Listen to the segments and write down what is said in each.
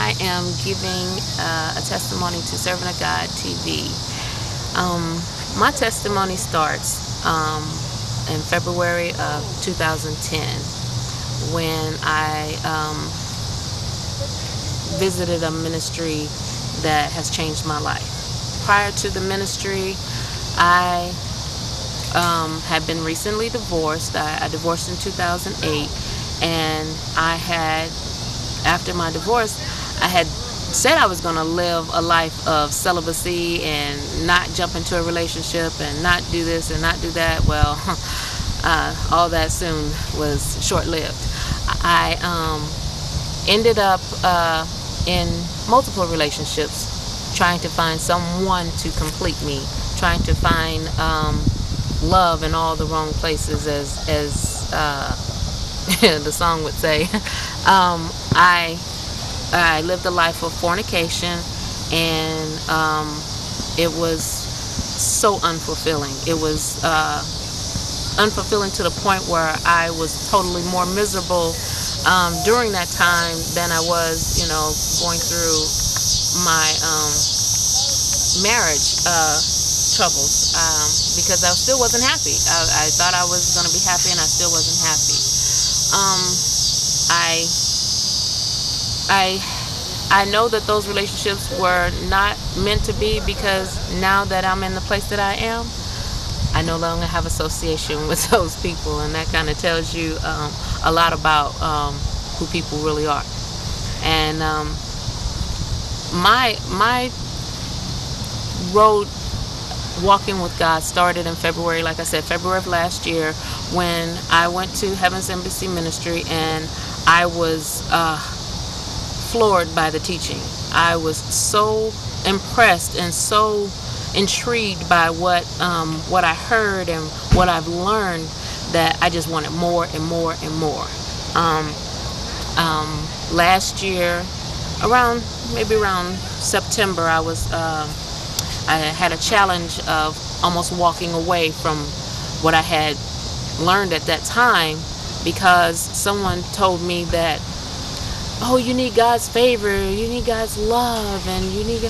I am giving a testimony to Servant of God TV. My testimony starts in February of 2010 when I visited a ministry that has changed my life. Prior to the ministry, I had been recently divorced. I divorced in 2008, and after my divorce, I had said I was going to live a life of celibacy and not jump into a relationship and not do this and not do that. Well, all that soon was short-lived. I ended up in multiple relationships, trying to find someone to complete me, trying to find love in all the wrong places, as the song would say. I lived a life of fornication, and it was so unfulfilling. It was unfulfilling to the point where I was totally more miserable during that time than I was, going through my marriage troubles, because I still wasn't happy. I thought I was going to be happy, and I still wasn't happy. I know that those relationships were not meant to be, because now that I'm in the place that I am, I no longer have association with those people, and that kind of tells you a lot about who people really are. And my road walking with God started in February, like I said, February of last year, when I went to Heaven's Embassy Ministry, and I was floored by the teaching. I was so impressed and so intrigued by what I heard and what I've learned, that I just wanted more and more and more. Last year, maybe around September, I had a challenge of almost walking away from what I had learned at that time, because someone told me that, oh, you need God's favor, you need God's love, and you need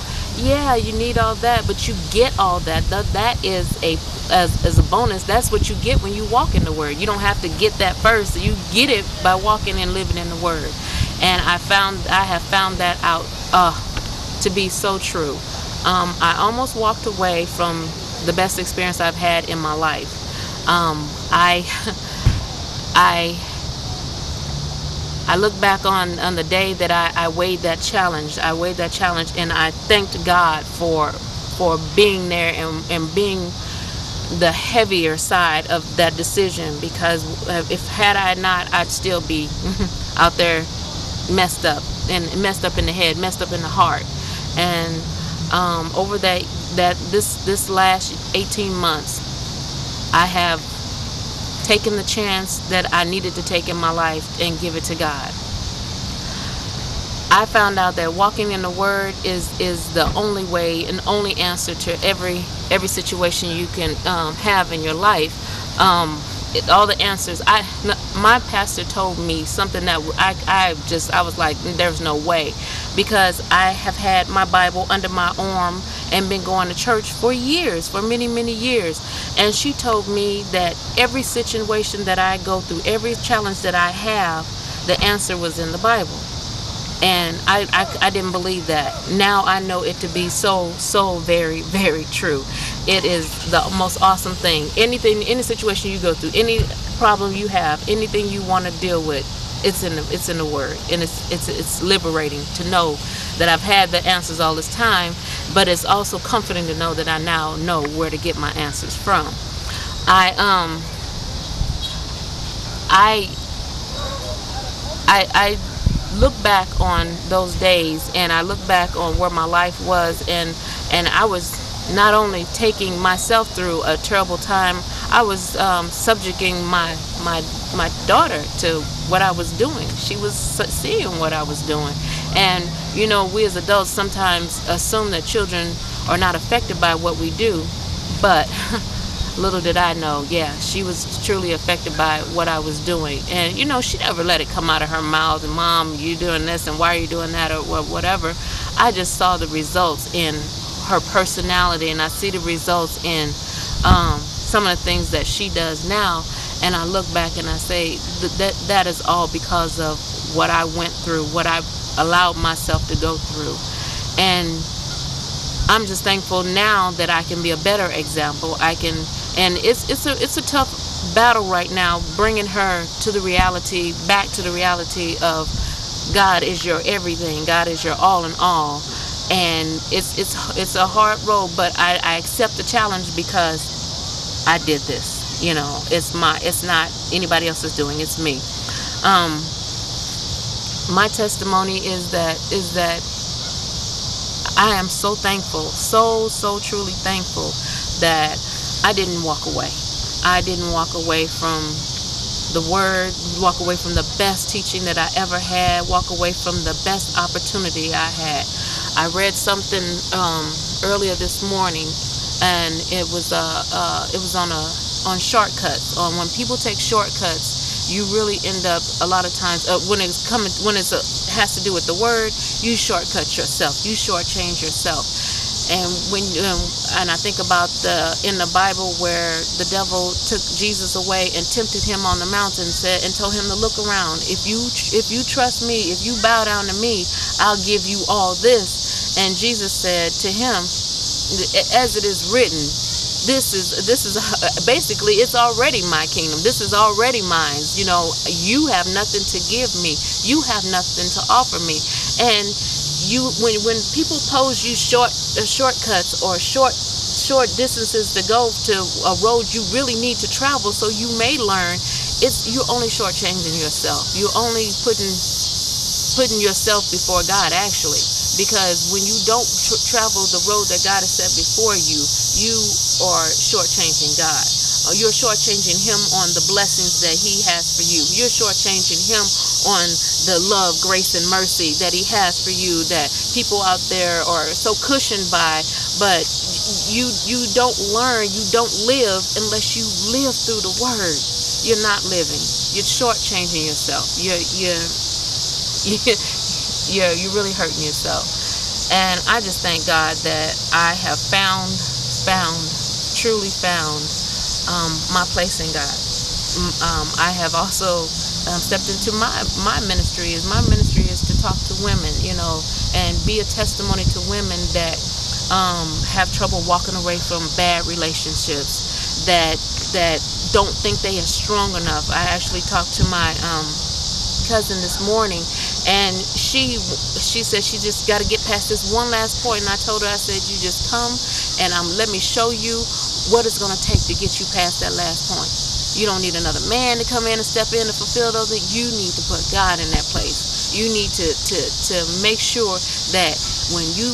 all that, but you get all that. That is as a bonus. That's what you get when you walk in the Word. You don't have to get that first. You get it by walking and living in the Word. And I have found that out to be so true. I almost walked away from the best experience I've had in my life. I look back on the day that I weighed that challenge. And I thanked God for being there and being the heavier side of that decision, because had I not, I'd still be out there messed up in the head, messed up in the heart. And over this last 18 months, I have taken the chance that I needed to take in my life and give it to God. I found out that walking in the Word is the only way and only answer to every situation you can have in your life. All the answers. My pastor told me something that I was like, there's no way, because I have had my Bible under my arm and been going to church for years, for many, many years. And she told me that every situation that I go through, every challenge that I have, the answer was in the Bible. And I didn't believe that. Now I know it to be so very, very true. It is the most awesome thing. Any situation you go through, any problem you have, anything you want to deal with, it's in the Word, and it's liberating to know that I've had the answers all this time. But it's also comforting to know that I now know where to get my answers from. I look back on those days, and I look back on where my life was, and I was not only taking myself through a terrible time, I was subjecting my daughter to what I was doing. She was seeing what I was doing. And we as adults sometimes assume that children are not affected by what we do, but little did I know, yeah, she was truly affected by what I was doing. And, you know, she never let it come out of her mouth, and Mom, you doing this, and why are you doing that, or whatever. I just saw the results in her personality, and I see the results in some of the things that she does now. And I look back and I say that is all because of what I went through, what I allowed myself to go through. And I'm just thankful now that I can be a better example. And it's a tough battle right now, bringing her to the reality, back to the reality of God is your everything, God is your all in all. And it's a hard road, but I accept the challenge because I did this. You know, it's not anybody else's doing, it's me. My testimony is that I am so thankful, so truly thankful that I didn't walk away. I didn't walk away from the word, walk away from the best teaching that I ever had, walk away from the best opportunity I had. I read something earlier this morning, and it was on shortcuts. On when people take shortcuts, you really end up a lot of times when it has to do with the word, you shortcut yourself, you shortchange yourself. And and I think about in the Bible where the devil took Jesus away and tempted him on the mountain, and told him to look around. If you trust me, if you bow down to me, I'll give you all this. And Jesus said to him, as it is written, this is basically, it's already my kingdom. This is already mine. You know, you have nothing to give me. You have nothing to offer me. And when people pose you shortcuts or short distances to go to a road you really need to travel so you may learn, you're only shortchanging yourself. You're only putting yourself before God, actually. Because when you don't travel the road that God has set before you, you are shortchanging God. You're shortchanging Him on the blessings that He has for you. You're shortchanging Him on the love, grace, and mercy that He has for you, that people out there are so cushioned by. But you don't learn, you don't live unless you live through the Word. You're not living. You're shortchanging yourself. You're really hurting yourself. And I just thank God that I have truly found my place in God. I have also stepped into my ministry. My ministry is to talk to women, you know, and be a testimony to women that have trouble walking away from bad relationships, that don't think they are strong enough. I actually talked to my cousin this morning, and she said she just got to get past this one last point. And I told her, I said, you just come and let me show you what it's going to take to get you past that last point. You don't need another man to come in and step in to fulfill those things. You need to put God in that place. You need to make sure that when you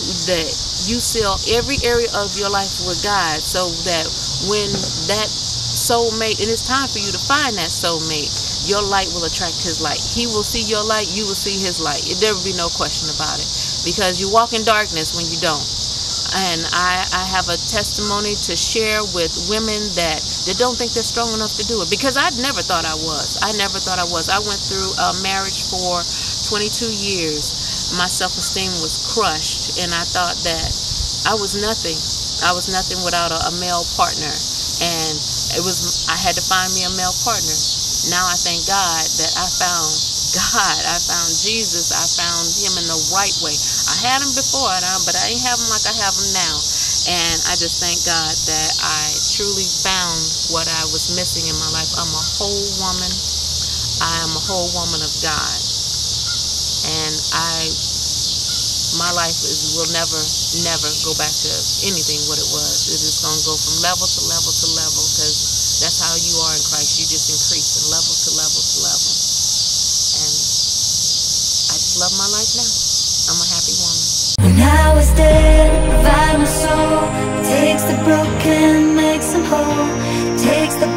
seal every area of your life with God, so that when that soulmate, and it's time for you to find that soulmate, your light will attract his light. He will see your light, you will see his light. There will be no question about it, because you walk in darkness when you don't. And I have a testimony to share with women that don't think they're strong enough to do it, because I never thought I was. I went through a marriage for 22 years. My self-esteem was crushed, and I thought that I was nothing. I was nothing without a male partner, and I had to find me a male partner. Now I thank God that I found God. I found Jesus. I found Him in the right way. I had Him before, but I ain't have Him like I have Him now. And I just thank God that I truly found what I was missing in my life. I'm a whole woman. I am a whole woman of God. And my life will never go back to anything what it was. It's just going to go from level to level to level, because that's how you are in Christ. You just increase from level to level to level. And I just love my life now. I'm a happy woman. When I was dead, provide my soul. Takes the broken, makes them whole. Takes the